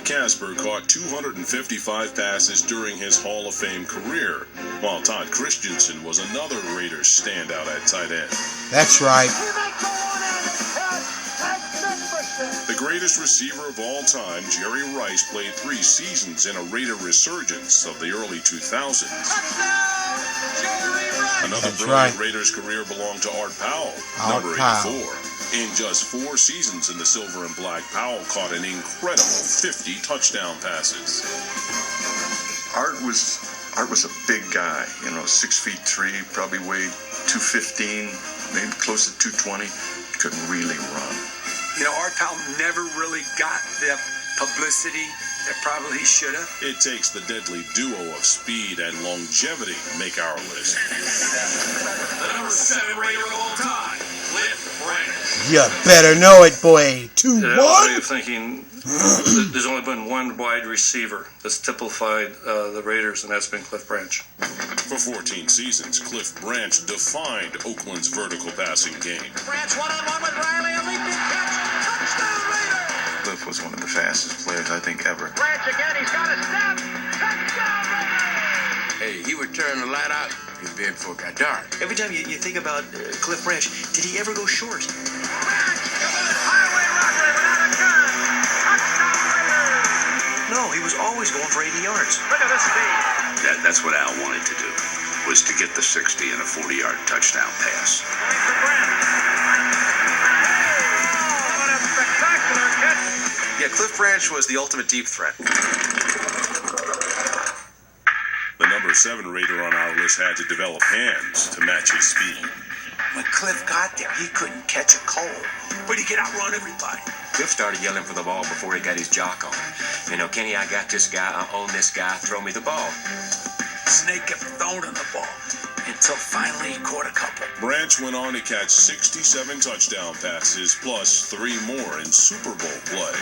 Casper caught 255 passes during his Hall of Fame career, while Todd Christensen was another Raiders standout at tight end. That's right. The greatest receiver of all time, Jerry Rice, played 3 seasons in a Raider resurgence of the early 2000s. Another brilliant Raiders career belonged to Art Powell, number 84. In just 4 seasons in the silver and black, Powell caught an incredible 50 touchdown passes. Art was a big guy, 6'3", probably weighed 215, maybe close to 220. Couldn't really run. Art Powell never really got the publicity that probably he should have. It takes the deadly duo of speed and longevity to make our list. The number 7 Raider of all time, Cliff Branch. You better know it, boy. 2-1. What are you thinking? There's only been one wide receiver that's typified the Raiders, and that's been Cliff Branch. For 14 seasons, Cliff Branch defined Oakland's vertical passing game. Branch one-on-one with Riley, a leaping catch, touchdown Raider! Cliff was one of the fastest players, I think, ever. Branch again, he's got a step, touchdown Raider! Hey, he would turn the light out before it got dark. Every time you think about Cliff Branch, did he ever go short? Branch, highway robbery without a gun, touchdown Raider! No, he was always going for 80 yards. Look at this speed. That's what Al wanted to do, was to get the 60 and a 40-yard touchdown pass. What a spectacular catch. Yeah, Cliff Branch was the ultimate deep threat. The number 7 Raider on our list had to develop hands to match his speed. When Cliff got there, he couldn't catch a cold, but he could outrun everybody. Cliff started yelling for the ball before he got his jock on. Kenny, I got this guy, I own this guy, throw me the ball. Snake kept throwing him the ball until finally he caught a couple. Branch went on to catch 67 touchdown passes, plus 3 more in Super Bowl play.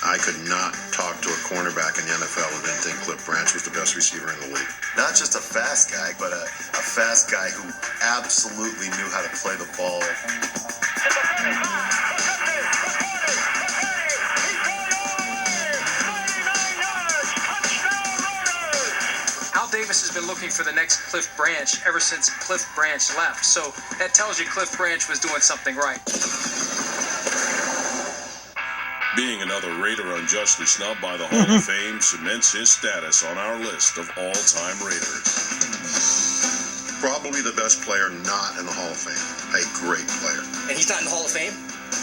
I could not talk to a cornerback in the NFL who didn't think Cliff Branch was the best receiver in the league. Not just a fast guy, but a fast guy who absolutely knew how to play the ball. Davis has been looking for the next Cliff Branch ever since Cliff Branch left, so that tells you Cliff Branch was doing something right. Being another Raider unjustly snubbed by the Hall of Fame cements his status on our list of all-time Raiders. Probably the best player not in the Hall of Fame. A great player. And he's not in the Hall of Fame?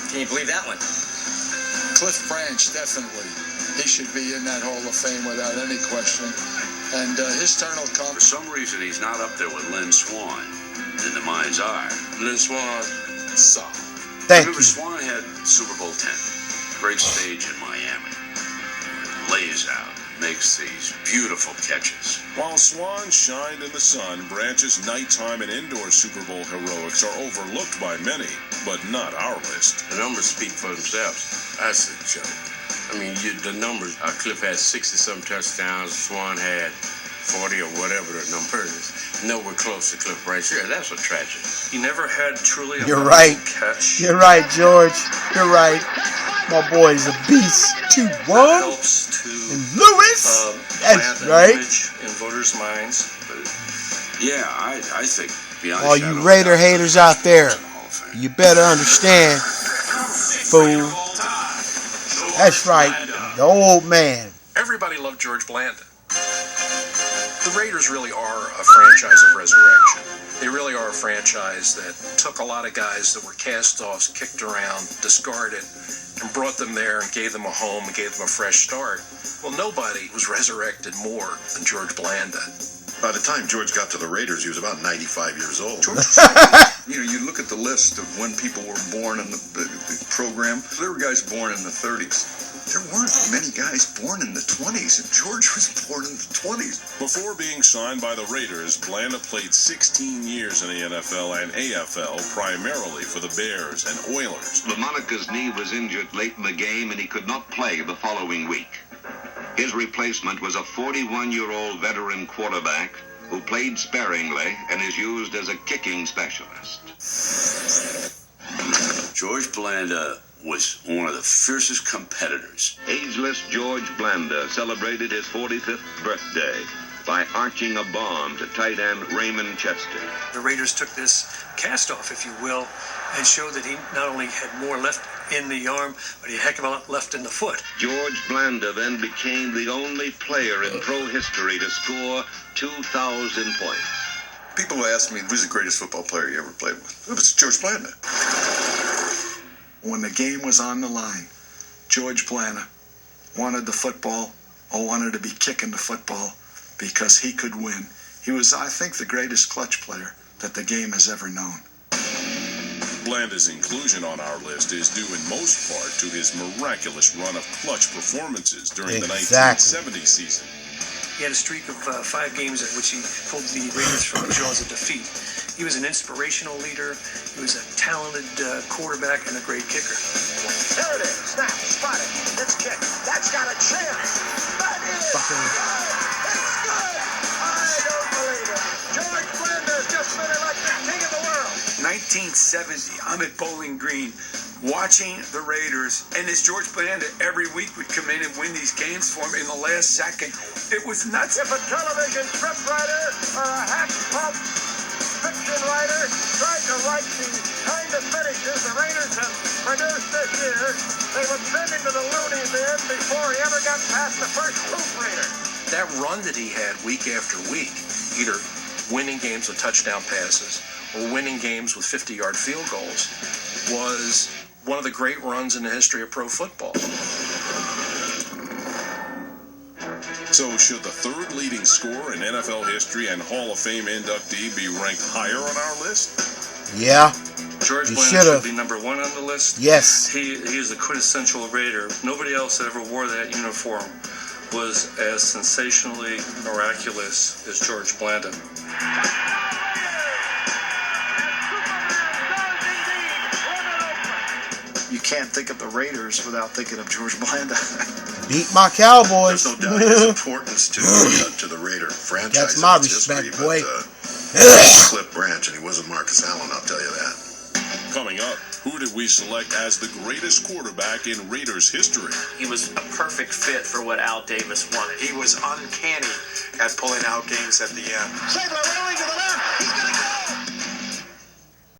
Can you believe that one? Cliff Branch, definitely. He should be in that Hall of Fame without any question. And his turn will come. For some reason, he's not up there with Lynn Swann in the mind's eye. Lynn Swann, solid. Thank Remember, you. Swann had Super Bowl 10. Great stage in Miami. Lays out, makes these beautiful catches. While Swann shined in the sun, Branch's nighttime and indoor Super Bowl heroics are overlooked by many, but not our list. The numbers speak for themselves. That's a joke. I mean, the numbers, Cliff had 60-some touchdowns, Swann had 40 or whatever the number is. Nowhere close to Cliff Branch. Yeah, that's a tragedy. He never had truly a You're right. catch. You're right, George. You're right. My boy's a beast. 2-1. Helps to And Lewis. That's plant an right. image in voters' minds. But Yeah, I think beyond All you Raider haters out there, you better understand, fool. That's right. The old man. Everybody loved George Blanda. The Raiders really are a franchise of resurrection. They really are a franchise that took a lot of guys that were cast-offs, kicked around, discarded, and brought them there and gave them a home and gave them a fresh start. Well, nobody was resurrected more than George Blanda. By the time George got to the Raiders, he was about 95 years old. You look at the list of when people were born in the program. There were guys born in the 30s. There weren't many guys born in the 20s, and George was born in the 20s. Before being signed by the Raiders, Blanda played 16 years in the NFL and AFL, primarily for the Bears and Oilers. LaMonica's knee was injured late in the game, and he could not play the following week. His replacement was a 41-year-old veteran quarterback who played sparingly and is used as a kicking specialist. George Blanda was one of the fiercest competitors. Ageless George Blanda celebrated his 45th birthday by arching a bomb to tight end Raymond Chester. The Raiders took this cast off, if you will, and showed that he not only had more left in the arm, but he had a heck of a lot left in the foot. George Blanda then became the only player in pro history to score 2,000 points. People ask me, who's the greatest football player you ever played with? It was George Blanda. When the game was on the line, George Blanda wanted the football, or wanted to be kicking the football, because he could win. He was, I think, the greatest clutch player that the game has ever known. Blanda's inclusion on our list is due in most part to his miraculous run of clutch performances during the 1970 season. He had a streak of 5 games in which he pulled the Raiders from the jaws of defeat. He was an inspirational leader. He was a talented quarterback and a great kicker. There it is. Snap. Spotted. It's kicked. That's got a chance. That is. It's good. I don't believe it. George Blanda has just been elected king of the world. 1970, I'm at Bowling Green watching the Raiders, and this George Blanda every week would come in and win these games for him in the last second. It was nuts. If a television script writer or a hack pulp fiction writer tried to write the kind of finishes the Raiders have produced this year, they would send him to the loony bin before he ever got past the first proofreader. That run that he had week after week, either winning games with touchdown passes or winning games with 50-yard field goals, was one of the great runs in the history of pro football. So should the third leading scorer in NFL history and Hall of Fame inductee be ranked higher on our list? Yeah. George He Blanda should be number 1 on the list. Yes. He is a quintessential Raider. Nobody else that ever wore that uniform was as sensationally miraculous as George Blanda. You can't think of the Raiders without thinking of George Blanda. Beat my Cowboys. There's no doubting his importance to the Raider franchise. That's my and its respect, history, boy. But, Cliff Branch, and he wasn't Marcus Allen, I'll tell you that. Coming up, who did we select as the greatest quarterback in Raiders history? He was a perfect fit for what Al Davis wanted. He was uncanny at pulling out games at the end. Sabler rolling to the